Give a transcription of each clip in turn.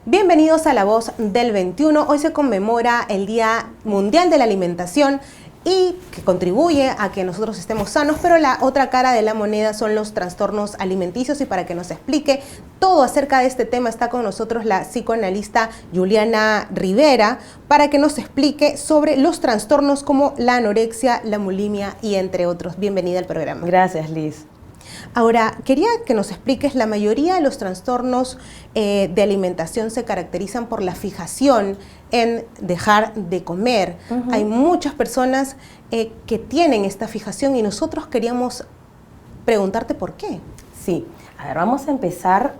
Bienvenidos a La Voz del 21. Hoy se conmemora el Día Mundial de la Alimentación y que contribuye a que nosotros estemos sanos, pero la otra cara de la moneda son los trastornos alimenticios, y para que nos explique todo acerca de este tema está con nosotros la psicoanalista Juliana Rivera para que nos explique sobre los trastornos como la anorexia, la bulimia y entre otros. Bienvenida al programa. Gracias, Liz. Ahora, quería que nos expliques, la mayoría de los trastornos de alimentación se caracterizan por la fijación en dejar de comer. Hay muchas personas que tienen esta fijación y nosotros queríamos preguntarte por qué. Sí, a ver, vamos a empezar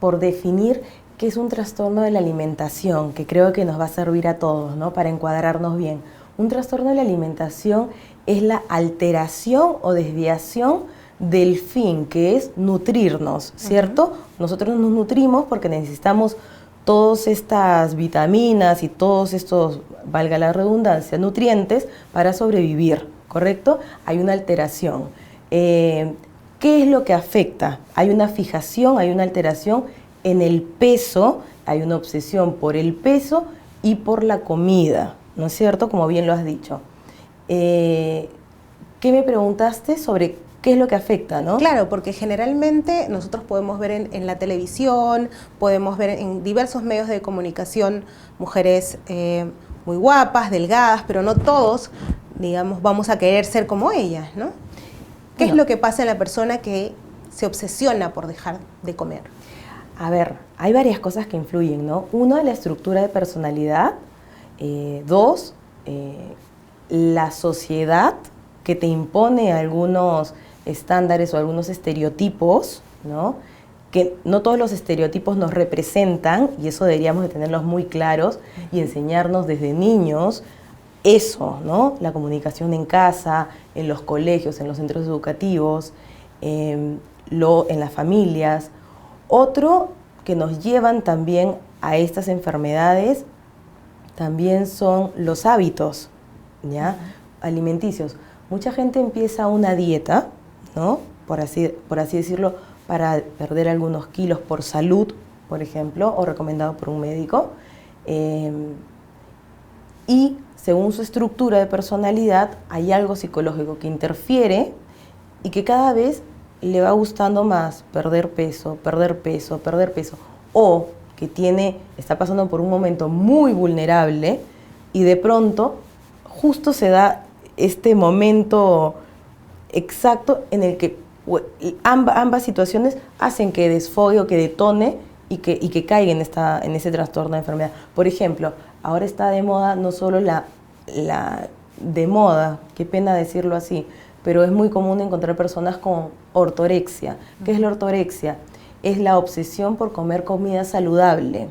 por definir qué es un trastorno de la alimentación, que creo que nos va a servir a todos, ¿no? Para encuadrarnos bien. Un trastorno de la alimentación es la alteración o desviación del fin, que es nutrirnos, ¿cierto? Nosotros nos nutrimos porque necesitamos todas estas vitaminas y todos estos, valga la redundancia, nutrientes para sobrevivir, ¿correcto? Hay una alteración. ¿Qué es lo que afecta? Hay una fijación, hay una alteración en el peso, hay una obsesión por el peso y por la comida, ¿no es cierto? Como bien lo has dicho. ¿Qué me preguntaste sobre qué es lo que afecta, no? Claro, porque generalmente nosotros podemos ver en la televisión, podemos ver en diversos medios de comunicación mujeres muy guapas, delgadas, pero no todos, digamos, vamos a querer ser como ellas, ¿no? ¿Qué es lo que pasa en la persona que se obsesiona por dejar de comer? A ver, hay varias cosas que influyen, ¿no? Uno, la estructura de personalidad. Dos, la sociedad que te impone algunos estándares o algunos estereotipos, ¿no? Que no todos los estereotipos nos representan, y eso deberíamos de tenerlos muy claros y enseñarnos desde niños eso, ¿no? La comunicación en casa, en los colegios, en los centros educativos, en las familias. Otro que nos llevan también a estas enfermedades también son los hábitos, ¿ya? Alimenticios. Mucha gente empieza una dieta, ¿no? Por así decirlo, para perder algunos kilos por salud, por ejemplo, o recomendado por un médico. Y según su estructura de personalidad, hay algo psicológico que interfiere y que cada vez le va gustando más perder peso, perder peso, perder peso. O que está pasando por un momento muy vulnerable y de pronto justo se da este momento exacto en el que ambas situaciones hacen que desfogue o que detone y que caiga en ese trastorno de enfermedad. Por ejemplo, ahora está de moda no solo la de moda, qué pena decirlo así, pero es muy común encontrar personas con ortorexia. ¿Qué es la ortorexia? Es la obsesión por comer comida saludable.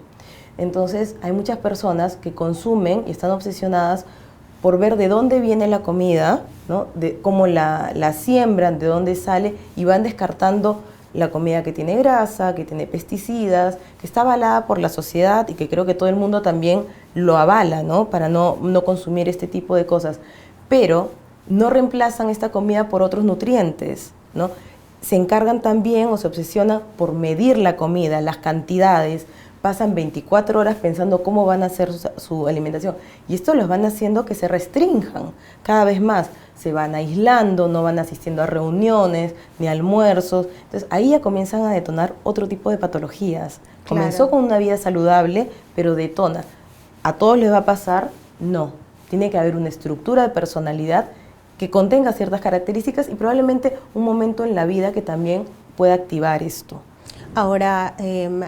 Entonces, hay muchas personas que consumen y están obsesionadas por ver de dónde viene la comida, ¿no? De cómo la siembran, de dónde sale, y van descartando la comida que tiene grasa, que tiene pesticidas, que está avalada por la sociedad y que creo que todo el mundo también lo avala, ¿no? Para no consumir este tipo de cosas. Pero no reemplazan esta comida por otros nutrientes, ¿no? Se encargan también o se obsesionan por medir la comida, las cantidades, pasan 24 horas pensando cómo van a hacer su alimentación. Y esto los van haciendo que se restrinjan cada vez más. Se van aislando, no van asistiendo a reuniones ni almuerzos. Entonces ahí ya comienzan a detonar otro tipo de patologías. Claro. Comenzó con una vida saludable, pero detona. ¿A todos les va a pasar? No. Tiene que haber una estructura de personalidad que contenga ciertas características y probablemente un momento en la vida que también pueda activar esto. Ahora,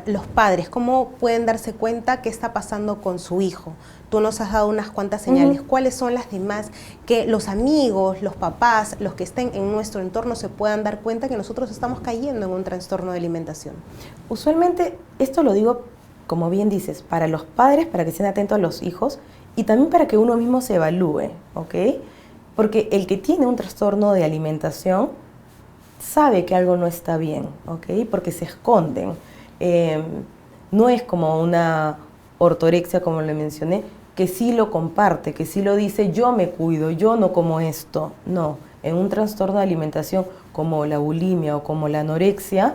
los padres, ¿cómo pueden darse cuenta qué está pasando con su hijo? Tú nos has dado unas cuantas señales. ¿Cuáles son las demás que los amigos, los papás, los que estén en nuestro entorno se puedan dar cuenta que nosotros estamos cayendo en un trastorno de alimentación? Usualmente, esto lo digo, como bien dices, para los padres, para que estén atentos a los hijos y también para que uno mismo se evalúe, ¿ok? Porque el que tiene un trastorno de alimentación sabe que algo no está bien, ¿ok? Porque se esconden. No es como una ortorexia, como le mencioné, que sí lo comparte, que sí lo dice, yo me cuido, yo no como esto. No, en un trastorno de alimentación como la bulimia o como la anorexia,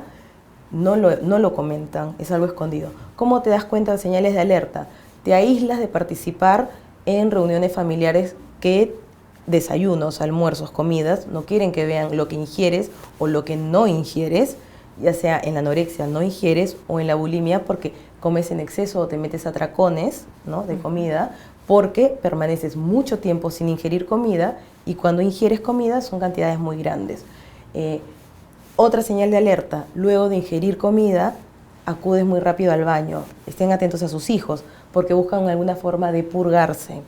no lo comentan, es algo escondido. ¿Cómo te das cuenta de señales de alerta? Te aíslas de participar en reuniones familiares que desayunos, almuerzos, comidas, no quieren que vean lo que ingieres o lo que no ingieres, ya sea en la anorexia no ingieres o en la bulimia porque comes en exceso o te metes atracones, ¿no?, de comida, porque permaneces mucho tiempo sin ingerir comida y cuando ingieres comida son cantidades muy grandes. Otra señal de alerta, luego de ingerir comida, acudes muy rápido al baño. Estén atentos a sus hijos porque buscan alguna forma de purgarse.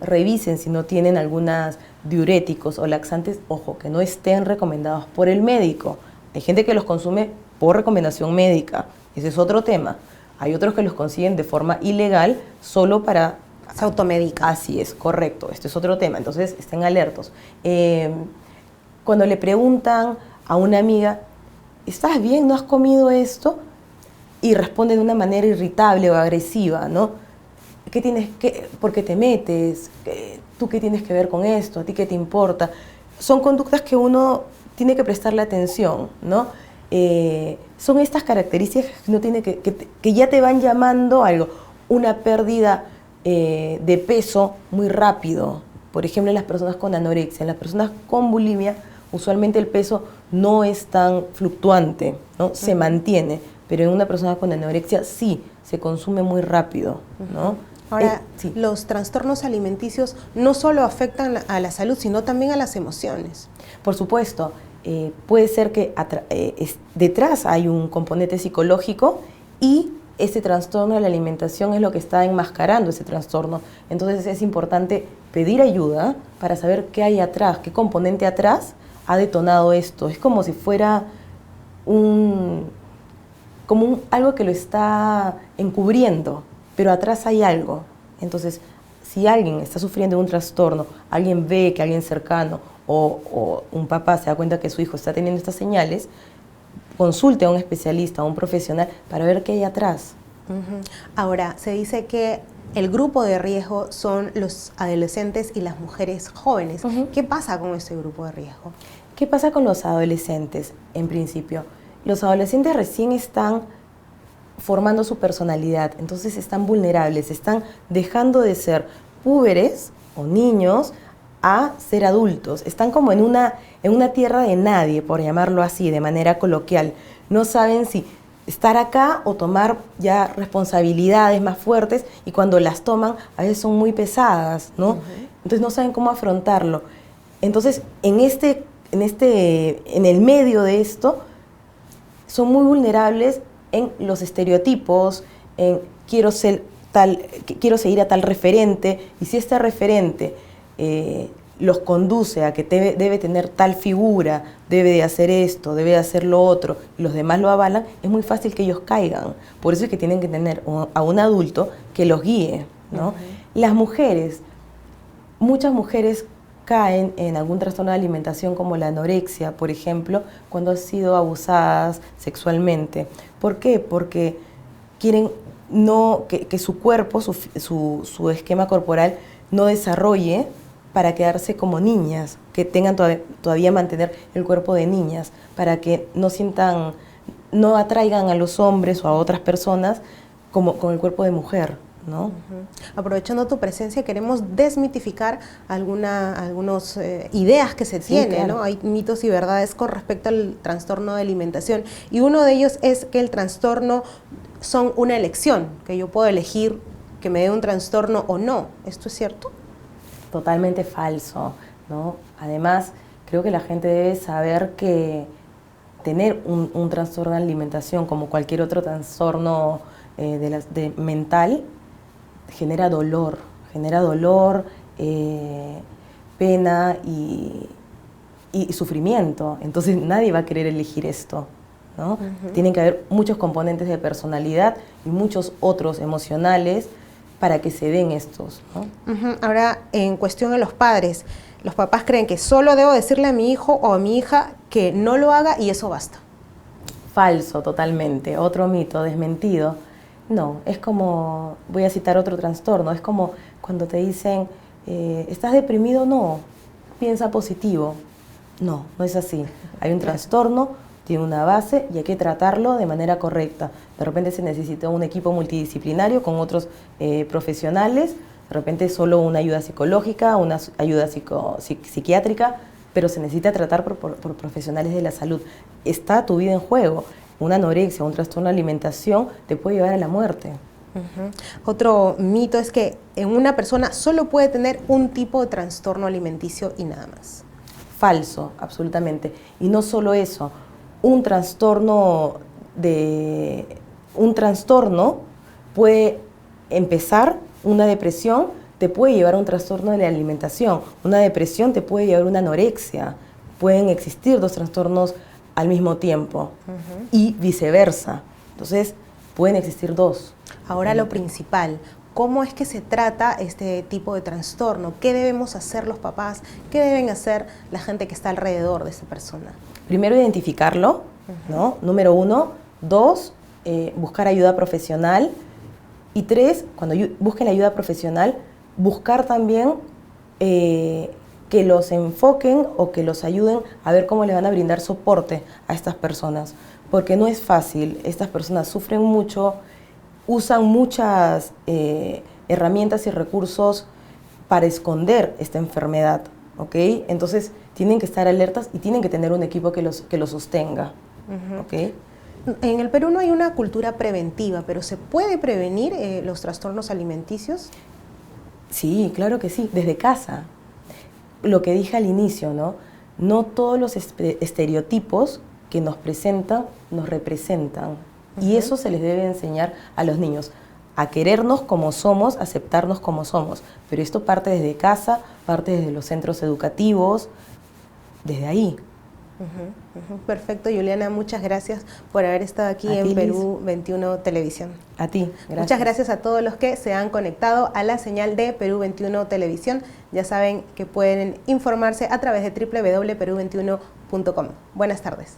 Revisen si no tienen algunos diuréticos o laxantes, ojo, que no estén recomendados por el médico. Hay gente que los consume por recomendación médica, ese es otro tema. Hay otros que los consiguen de forma ilegal solo para... Se automedica. Así es, correcto, este es otro tema, entonces estén alertos. Cuando le preguntan a una amiga, ¿estás bien? ¿No has comido esto? Y responde de una manera irritable o agresiva, ¿no? ¿Por qué te metes? ¿Tú qué tienes que ver con esto? ¿A ti qué te importa? Son conductas que uno tiene que prestarle atención, ¿no? Son estas características que uno tiene que ya te van llamando algo. Una pérdida de peso muy rápido. Por ejemplo, en las personas con anorexia, en las personas con bulimia, usualmente el peso no es tan fluctuante, ¿no? Se mantiene, pero en una persona con anorexia sí, se consume muy rápido, ¿no? Ahora, sí. los trastornos alimenticios no solo afectan a la salud, sino también a las emociones. Por supuesto, puede ser que detrás hay un componente psicológico y ese trastorno de la alimentación es lo que está enmascarando ese trastorno. Entonces es importante pedir ayuda para saber qué hay atrás, qué componente atrás ha detonado esto. Es como si fuera algo que lo está encubriendo, pero atrás hay algo. Entonces, si alguien está sufriendo un trastorno, alguien ve que alguien cercano o un papá se da cuenta que su hijo está teniendo estas señales, consulte a un especialista, a un profesional, para ver qué hay atrás. Ahora, se dice que el grupo de riesgo son los adolescentes y las mujeres jóvenes. ¿Qué pasa con ese grupo de riesgo? ¿Qué pasa con los adolescentes, en principio? Los adolescentes recién están formando su personalidad, entonces están vulnerables, están dejando de ser púberes o niños a ser adultos. Están como en una tierra de nadie, por llamarlo así, de manera coloquial. No saben si estar acá o tomar ya responsabilidades más fuertes y cuando las toman a veces son muy pesadas, ¿no? Entonces no saben cómo afrontarlo. Entonces en el medio de esto son muy vulnerables en los estereotipos, en quiero seguir a tal referente, y si este referente los conduce a que debe tener tal figura, debe de hacer esto, debe de hacer lo otro, y los demás lo avalan, es muy fácil que ellos caigan. Por eso es que tienen que tener a un adulto que los guíe, ¿no? Las mujeres, muchas mujeres caen en algún trastorno de alimentación como la anorexia, por ejemplo, cuando han sido abusadas sexualmente. ¿Por qué? Porque quieren que su cuerpo, su esquema corporal no desarrolle para quedarse como niñas, que tengan todavía mantener el cuerpo de niñas, para que no atraigan a los hombres o a otras personas con el cuerpo de mujer, ¿no? Aprovechando tu presencia, queremos desmitificar algunas ideas que se tienen, claro, ¿no? Hay mitos y verdades con respecto al trastorno de alimentación, y uno de ellos es que el trastorno son una elección, que yo puedo elegir que me dé un trastorno o no. ¿Esto es cierto? Totalmente falso, ¿no? Además, creo que la gente debe saber que tener un trastorno de alimentación, como cualquier otro trastorno mental, genera dolor, pena y sufrimiento. Entonces nadie va a querer elegir esto, ¿no? Tienen que haber muchos componentes de personalidad y muchos otros emocionales para que se den estos, ¿no? Ahora, en cuestión de los padres, los papás creen que solo debo decirle a mi hijo o a mi hija que no lo haga y eso basta. Falso, totalmente. Otro mito, desmentido. No, es como, voy a citar otro trastorno, es como cuando te dicen, ¿estás deprimido? No, piensa positivo. No, no es así. Hay un trastorno, tiene una base y hay que tratarlo de manera correcta. De repente se necesita un equipo multidisciplinario con otros profesionales, de repente solo una ayuda psicológica, una ayuda psiquiátrica, pero se necesita tratar por profesionales de la salud. Está tu vida en juego. Una anorexia, un trastorno de alimentación te puede llevar a la muerte. Otro mito es que en una persona solo puede tener un tipo de trastorno alimenticio y nada más. Falso, absolutamente. Y no solo eso, un trastorno puede empezar, una depresión te puede llevar a un trastorno de la alimentación, una depresión te puede llevar a una anorexia, pueden existir dos trastornos al mismo tiempo y viceversa. Entonces, pueden existir dos. Ahora lo principal, ¿cómo es que se trata este tipo de trastorno? ¿Qué debemos hacer los papás? ¿Qué deben hacer la gente que está alrededor de esa persona? Primero, identificarlo, ¿no? Número 1. 2, buscar ayuda profesional. Y 3, cuando busquen la ayuda profesional, buscar también que los enfoquen o que los ayuden a ver cómo le van a brindar soporte a estas personas. Porque no es fácil, estas personas sufren mucho, usan muchas herramientas y recursos para esconder esta enfermedad, ¿ok? Entonces tienen que estar alertas y tienen que tener un equipo que los sostenga, ¿ok? En el Perú no hay una cultura preventiva, pero ¿se puede prevenir los trastornos alimenticios? Sí, claro que sí, desde casa. Lo que dije al inicio, ¿no? No todos los estereotipos que nos presentan, nos representan. Y eso se les debe enseñar a los niños, a querernos como somos, aceptarnos como somos. Pero esto parte desde casa, parte desde los centros educativos, desde ahí. Perfecto, Juliana, muchas gracias por haber estado aquí en Perú 21 Televisión. A ti, gracias. Muchas gracias a todos los que se han conectado a la señal de Perú 21 Televisión. Ya saben que pueden informarse a través de www.peru21.com. Buenas tardes.